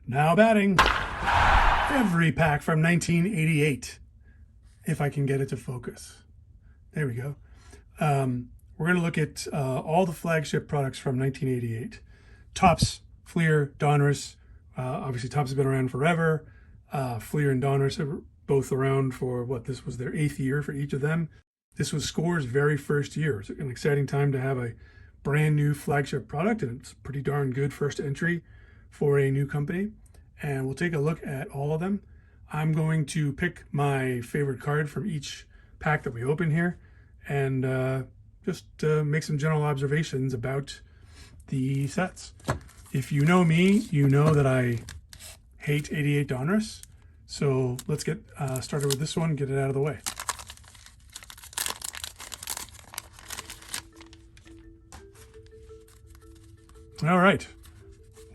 Now batting, every pack from 1988, if I can get it to focus. There we go. We're going to look at all the flagship products from 1988. Topps, Fleer, Donruss. Obviously, Topps has been around forever. Fleer and Donruss are both around for this was their 8th year for each of them. This was Score's very first year. It's an exciting time to have a brand new flagship product, and it's a pretty darn good first entry for a new company. And we'll take a look at all of them. I'm going to pick my favorite card from each pack that we open here and just make some general observations about the sets. If you know me, you know that I hate 88 Donruss. So let's get started with this one, get it out of the way. All right,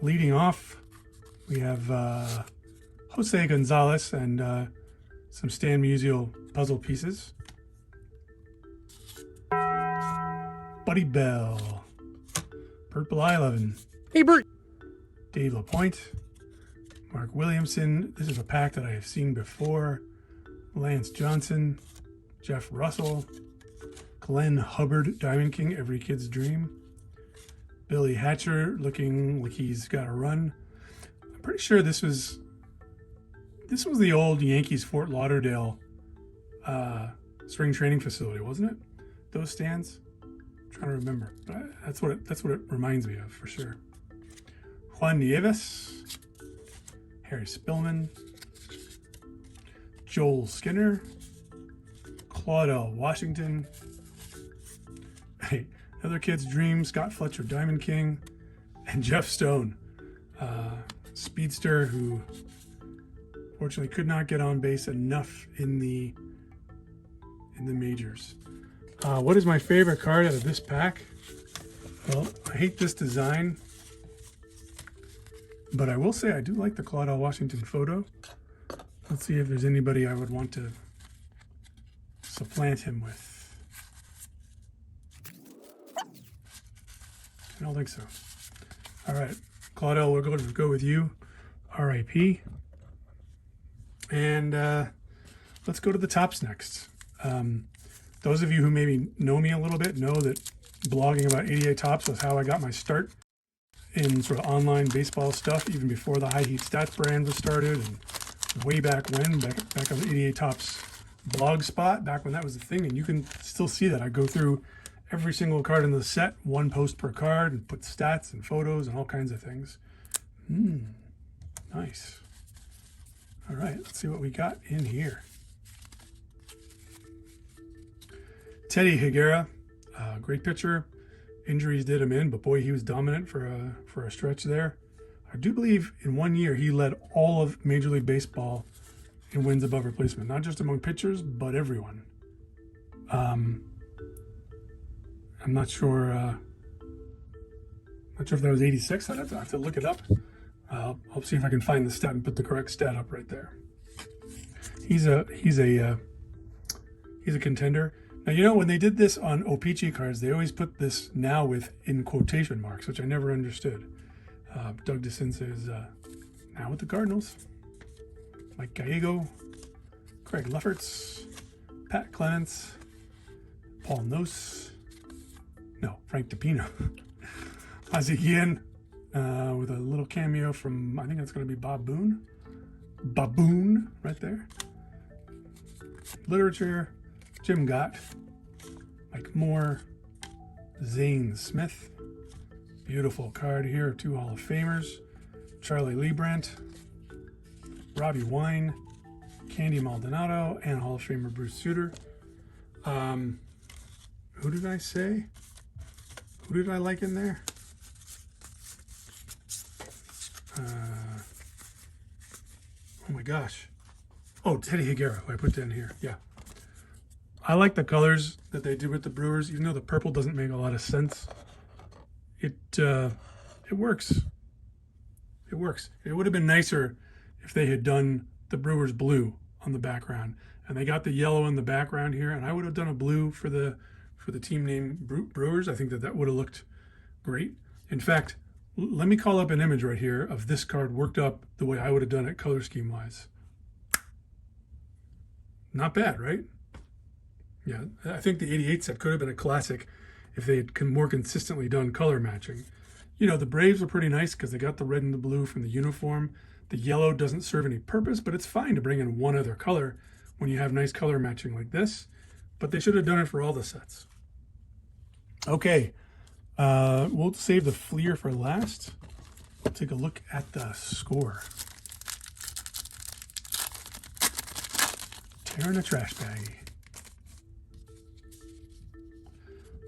leading off, we have Jose Gonzalez and some Stan Musial puzzle pieces. Buddy Bell, Purple I-11. Hey, Bert. Dave LaPointe, Mark Williamson. This is a pack that I have seen before. Lance Johnson, Jeff Russell, Glenn Hubbard, Diamond King, Every Kid's Dream. Billy Hatcher, looking like he's got a run. I'm pretty sure this was the old Yankees Fort Lauderdale spring training facility, wasn't it? Those stands. I'm trying to remember, but that's what it reminds me of for sure. Juan Nieves, Harry Spillman, Joel Skinner, Claudel Washington. Hey, Another Kid's Dream, Scott Fletcher, Diamond King, and Jeff Stone, speedster who fortunately could not get on base enough in the majors. What is my favorite card out of this pack? Well, I hate this design, but I will say I do like the Claudel Washington photo. Let's see if there's anybody I would want to supplant him with. I don't think so. All right, Claudel, we're going to go with you. R.I.P. And let's go to the Topps next. Those of you who maybe know me a little bit know that blogging about 88 Topps was how I got my start in sort of online baseball stuff, even before the High Heat Stats brand was started, and way back when, back on the 88 Topps blog spot, back when that was the thing. And you can still see that. I go through every single card in the set, one post per card, and put stats and photos and all kinds of things. Nice. All right, let's see what we got in here. Teddy Higuera, great pitcher. Injuries did him in, but boy, he was dominant for a stretch there. I do believe in 1 year he led all of Major League Baseball in wins above replacement, not just among pitchers, but everyone. I'm not sure. Not sure if that was 86. I'd have to look it up. I'll see if I can find the stat and put the correct stat up right there. He's a contender. Now, you know, when they did this on O-Pee-Chee cards, they always put this now in quotation marks, which I never understood. Doug DeCinces is now with the Cardinals. Mike Gallego, Craig Lefferts, Pat Clements, Paul Nose. No, Frank DePino. Ozzie Guillen with a little cameo from, I think that's going to be Bob Boone. Baboon, right there. Literature, Jim Gott, Mike Moore, Zane Smith. Beautiful card here of 2 Hall of Famers. Charlie Leibrandt, Robbie Wine, Candy Maldonado, and Hall of Famer Bruce Sutter. Who did I say? Who did I like in there? Oh my gosh. Oh, Teddy Higuera, who I put down here. Yeah. I like the colors that they did with the Brewers, even though the purple doesn't make a lot of sense. It works. It works. It would have been nicer if they had done the Brewers blue on the background, and they got the yellow in the background here, and I would have done a blue for the team name Brewers. I think that would have looked great. In fact, let me call up an image right here of this card worked up the way I would have done it color scheme wise. Not bad, right? Yeah, I think the 88 set could have been a classic if they had more consistently done color matching. You know, the Braves are pretty nice because they got the red and the blue from the uniform. The yellow doesn't serve any purpose, but it's fine to bring in one other color when you have nice color matching like this. But they should have done it for all the sets. Okay, we'll save the Fleer for last. We'll take a look at the score. Tearing a trash baggie.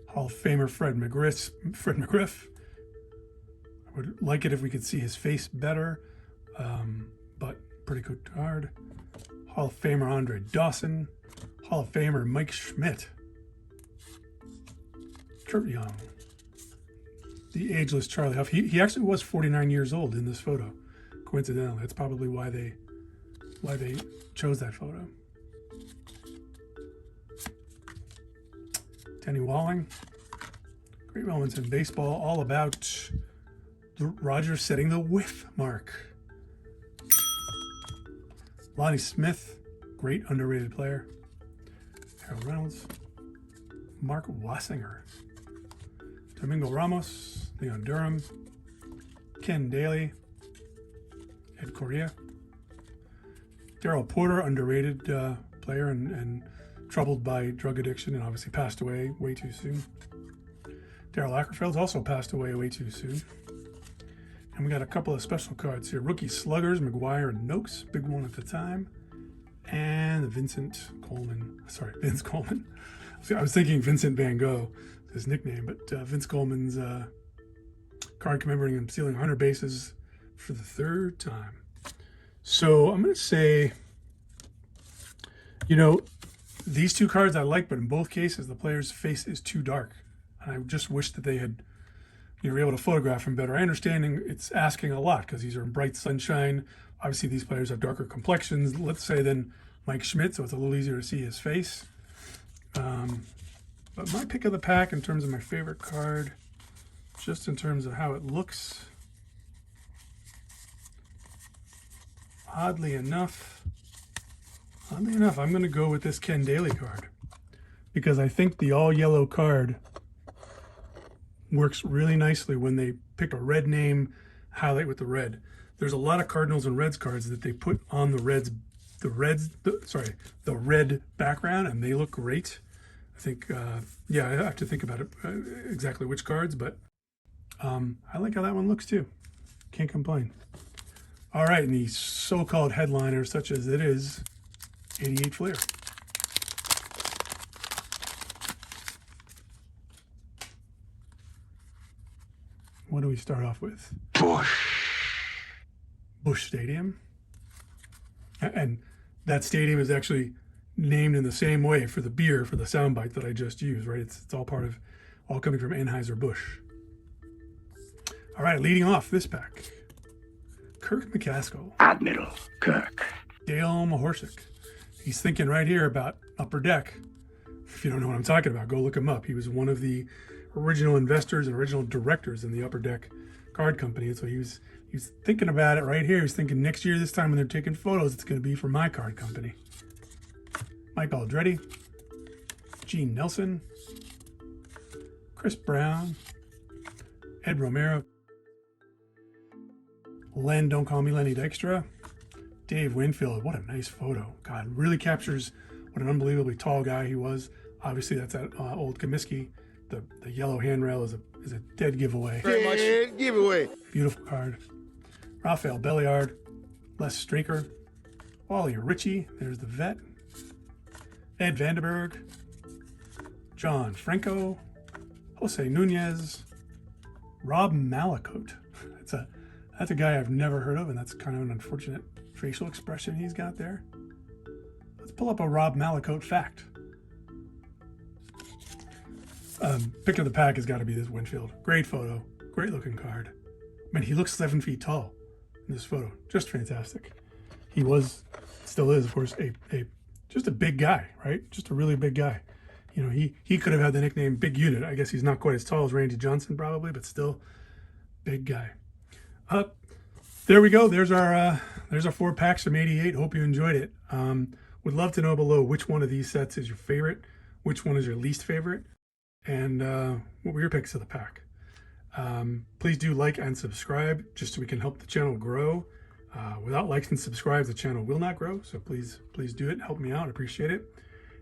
Hall of Famer Fred McGriff. I would like it if we could see his face better, but pretty good card. Hall of Famer Andre Dawson. Hall of Famer Mike Schmidt. Kurt Young. The ageless Charlie Huff. He actually was 49 years old in this photo. Coincidentally, that's probably why they chose that photo. Denny Walling. Great moments in baseball, all about Roger setting the whiff mark. Lonnie Smith, great underrated player. Harold Reynolds. Mark Wassinger. Domingo Ramos, Leon Durham. Ken Daly. Ed Correa. Darryl Porter, underrated player and troubled by drug addiction and obviously passed away way too soon. Darryl Ackerfeld's also passed away way too soon. And we got a couple of special cards here. Rookie sluggers, McGuire and Noakes, big one at the time. And Vince Coleman. I was thinking Vincent Van Gogh, his nickname, but Vince Coleman's card commemorating him stealing 100 bases for the third time. So I'm going to say, you know, these two cards I like, but in both cases, the player's face is too dark. And I just wish that they had, were able to photograph him better. I understand it's asking a lot because these are in bright sunshine. Obviously, these players have darker complexions, let's say, than Mike Schmidt, so it's a little easier to see his face. But my pick of the pack in terms of my favorite card, just in terms of how it looks, oddly enough, I'm going to go with this Ken Daly card because I think the all-yellow card works really nicely when they pick a red name, highlight with the red. There's a lot of Cardinals and Reds cards that they put on the red background, and they look great. I think, I have to think about it exactly which cards, but I like how that one looks too. Can't complain. All right, and the so-called headliner, such as it is, 88 Fleer. What do we start off with? Busch Stadium. And that stadium is actually named in the same way for the beer, for the soundbite that I just used, right? It's all coming from Anheuser-Busch. All right, leading off this pack, Kirk McCaskill. Admiral Kirk. Dale Mahorsic. He's thinking right here about Upper Deck. If you don't know what I'm talking about, go look him up. He was one of the original investors and original directors in the Upper Deck card company. And so he was thinking about it right here. He's thinking next year, this time when they're taking photos, it's going to be for my card company. Mike Aldretti, Gene Nelson, Chris Brown, Ed Romero, Len, don't call me Lenny Dykstra, Dave Winfield. What a nice photo. God, really captures what an unbelievably tall guy he was. Obviously, that's that old Comiskey. The yellow handrail is a dead giveaway. Very much. Dead giveaway. Beautiful card. Raphael Belliard, Les Straker, Wally Ritchie, there's the vet. Ed Vandenberg, John Franco, Jose Nunez, Rob Malakote. That's a guy I've never heard of, and that's kind of an unfortunate facial expression he's got there. Let's pull up a Rob Malakote fact. Pick of the pack has got to be this Winfield. Great photo, great looking card. I mean, he looks 7 feet tall in this photo. Just fantastic. He still is, of course, just a big guy, right? Just a really big guy. You know, he could have had the nickname Big Unit. I guess he's not quite as tall as Randy Johnson probably, but still big guy. There we go. There's our 4 packs from '88. Hope you enjoyed it. Would love to know below which one of these sets is your favorite, which one is your least favorite, and what were your picks of the pack. Please do like and subscribe just so we can help the channel grow. Without likes and subscribes, the channel will not grow. So please do it. Help me out. I appreciate it.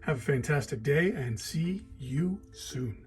Have a fantastic day and see you soon.